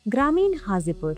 ग्रामीण हाजीपुर,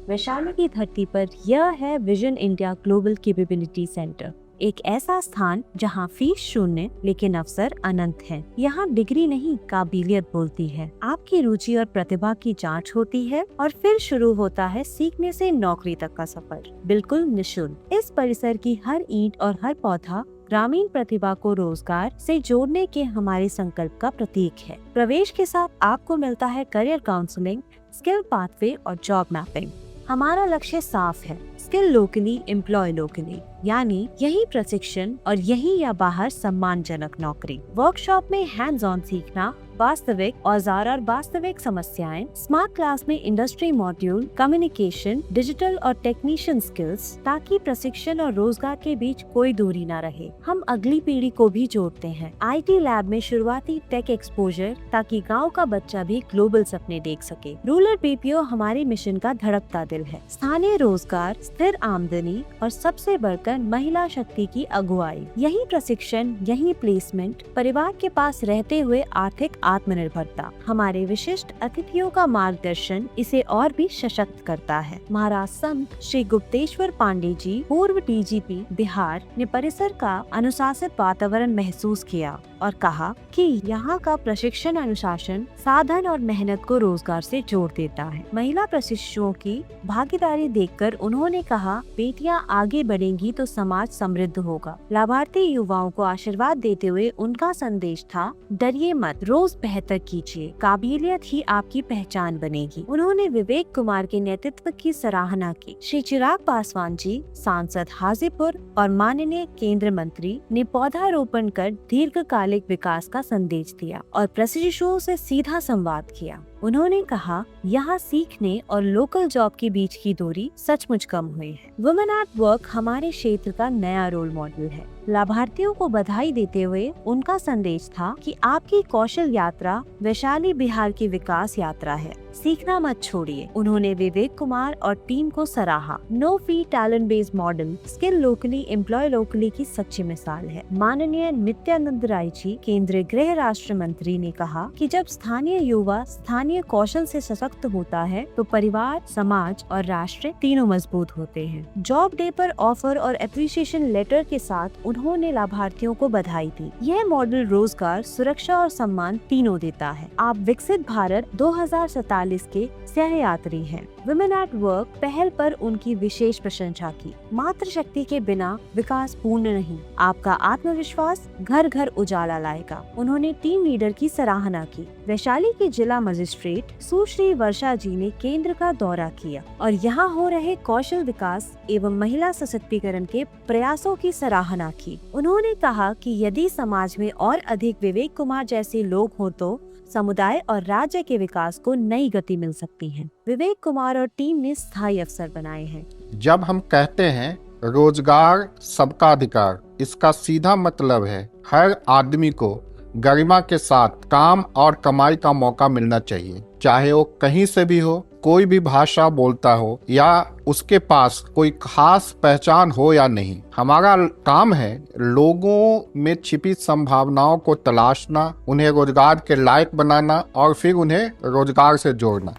वैशाली की धरती पर यह है vision India global capability centre. एक ऐसा स्थान जहां फीस शून्य लेकिन अवसर अनंत हैं। यहाँ डिग्री नहीं, काबिलियत बोलती है। आपकी रुचि और प्रतिभा की जांच होती है और फिर शुरू होता है सीखने से नौकरी तक का सफर, बिल्कुल निशुल्क। इस परिसर की हर ईंट और हर पौधा ग्रामीण प्रतिभा को रोजगार से जोड़ने के हमारे संकल्प का प्रतीक है। प्रवेश के साथ आपको मिलता है करियर काउंसलिंग, स्किल पाथवे और जॉब मैपिंग। हमारा लक्ष्य साफ है, स्किल लोकली, एम्प्लॉय लोकली, यानी यही प्रशिक्षण और यही या बाहर सम्मानजनक नौकरी। वर्कशॉप में हैंड्स ऑन सीखना, वास्तविक औजार और वास्तविक समस्याएं, स्मार्ट क्लास में इंडस्ट्री मॉड्यूल, कम्युनिकेशन, डिजिटल और टेक्नीशियन स्किल्स, ताकि प्रशिक्षण और रोजगार के बीच कोई दूरी न रहे। हम अगली पीढ़ी को भी जोड़ते हैं। IT लैब में शुरुआती टेक एक्सपोजर, ताकि गांव का बच्चा भी ग्लोबल सपने देख सके। रूरल BPO हमारे मिशन का धड़कता दिल है। स्थानीय रोजगार, स्थिर आमदनी और सबसे बढ़कर महिला शक्ति की अगुवाई। यही प्रशिक्षण, यही प्लेसमेंट, परिवार के पास रहते हुए आर्थिक आत्मनिर्भरता। हमारे विशिष्ट अतिथियों का मार्गदर्शन इसे और भी सशक्त करता है। महाराज संत श्री गुप्तेश्वर पांडे जी, पूर्व DGP बिहार, ने परिसर का अनुशासित वातावरण महसूस किया और कहा कि यहाँ का प्रशिक्षण अनुशासन, साधन और मेहनत को रोजगार से जोड़ देता है। महिला प्रशिक्षुओं की भागीदारी देखकर उन्होंने कहा, बेटियां आगे बढ़ेंगी तो समाज समृद्ध होगा। लाभार्थी युवाओं को आशीर्वाद देते हुए उनका संदेश था, डरिए मत, रोज बेहतर कीजिए, काबिलियत ही आपकी पहचान बनेगी। उन्होंने विवेक कुमार के नेतृत्व की सराहना की। श्री चिराग पासवान जी, सांसद हाजीपुर और माननीय केंद्र मंत्री, ने पौधारोपण कर दीर्घकालिक विकास का संदेश दिया और प्रशिक्षुओं से सीधा संवाद किया। उन्होंने कहा, यहाँ सीखने और लोकल जॉब के बीच की दूरी सचमुच कम हुई है। वुमेन एट वर्क हमारे क्षेत्र का नया रोल मॉडल है। लाभार्थियों को बधाई देते हुए उनका संदेश था कि आपकी कौशल यात्रा वैशाली बिहार की विकास यात्रा है, सीखना मत छोड़िए। उन्होंने विवेक कुमार और टीम को सराहा। No fee talent based model, skill locally, employ locally की सच्ची मिसाल है। माननीय नित्यानंद राय जी, केंद्रीय गृह राष्ट्र मंत्री, ने कहा कि जब स्थानीय युवा स्थानीय कौशल से सशक्त होता है तो परिवार, समाज और राष्ट्र तीनों मजबूत होते हैं। जॉब डे पर ऑफर और एप्रिसिएशन लेटर के साथ उन्होंने लाभार्थियों को बधाई दी। यह मॉडल रोजगार, सुरक्षा और सम्मान तीनों देता है। आप विकसित भारत 2047 के सहयात्री हैं। वुमेन एट वर्क पहल पर उनकी विशेष प्रशंसा की। मातृशक्ति के बिना विकास पूर्ण नहीं। आपका आत्मविश्वास घर घर उजाला लाएगा। उन्होंने टीम लीडर की सराहना की। वैशाली की जिला मजिस्ट्रेट सुश्री वर्षा जी ने केंद्र का दौरा किया और यहाँ हो रहे कौशल विकास एवं महिला सशक्तिकरण के प्रयासों की सराहना की। उन्होंने कहा कि यदि समाज में और अधिक विवेक कुमार जैसे लोग हो तो समुदाय और राज्य के विकास को नई गति मिल सकती है। विवेक कुमार और टीम ने स्थायी अवसर बनाए हैं। जब हम कहते हैं रोजगार सबका अधिकार, इसका सीधा मतलब है हर आदमी को गरिमा के साथ काम और कमाई का मौका मिलना चाहिए, चाहे वो कहीं से भी हो, कोई भी भाषा बोलता हो या उसके पास कोई खास पहचान हो या नहीं। हमारा काम है लोगों में छिपी संभावनाओं को तलाशना, उन्हें रोजगार के लायक बनाना और फिर उन्हें रोजगार से जोड़ना।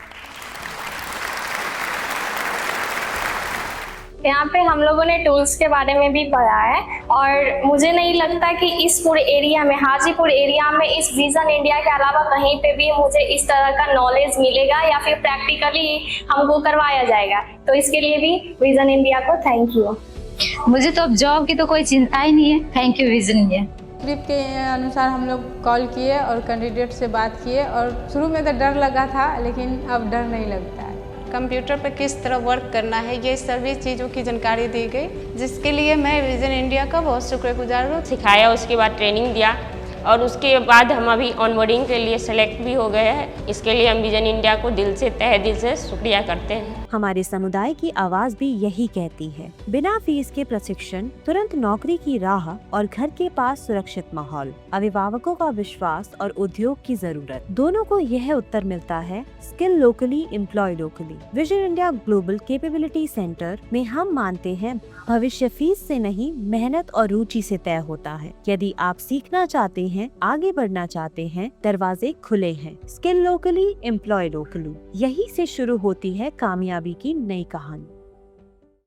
यहाँ पे हम लोगों ने टूल्स के बारे में भी पढ़ा है और मुझे नहीं लगता कि इस पूरे एरिया में, हाजीपुर एरिया में, इस विजन इंडिया के अलावा कहीं पे भी मुझे इस तरह का नॉलेज मिलेगा या फिर प्रैक्टिकली हमको करवाया जाएगा। तो इसके लिए भी विजन इंडिया को थैंक यू। मुझे तो अब जॉब की तो कोई चिंता ही नहीं है। Thank you vision India. Script के अनुसार हम लोग कॉल किए और कैंडिडेट से बात किए और शुरू में तो डर लगा था, लेकिन अब डर नहीं लगता है। कंप्यूटर पर किस तरह वर्क करना है, ये सभी चीज़ों की जानकारी दी गई, जिसके लिए मैं विजन इंडिया का बहुत शुक्रगुजार हूँ। सिखाया, उसके बाद ट्रेनिंग दिया और उसके बाद हम अभी ऑनबोर्डिंग के लिए सेलेक्ट भी हो गए हैं। इसके लिए हम विजन इंडिया को दिल से, तहे दिल से शुक्रिया करते हैं। हमारे समुदाय की आवाज भी यही कहती है, बिना फीस के प्रशिक्षण, तुरंत नौकरी की राह और घर के पास सुरक्षित माहौल, अभिभावकों का विश्वास और उद्योग की जरूरत, दोनों को यह उत्तर मिलता है skill locally, employ locally. Vision India global capability centre में हम मानते हैं भविष्य फीस से नहीं, मेहनत और रुचि से तय होता है। यदि आप सीखना चाहते हैं, आगे बढ़ना चाहते हैं, दरवाजे खुले हैं। स्किल लोकली, एम्प्लॉय लोकली, यही से शुरू होती है कामयाबी की नई कहानी।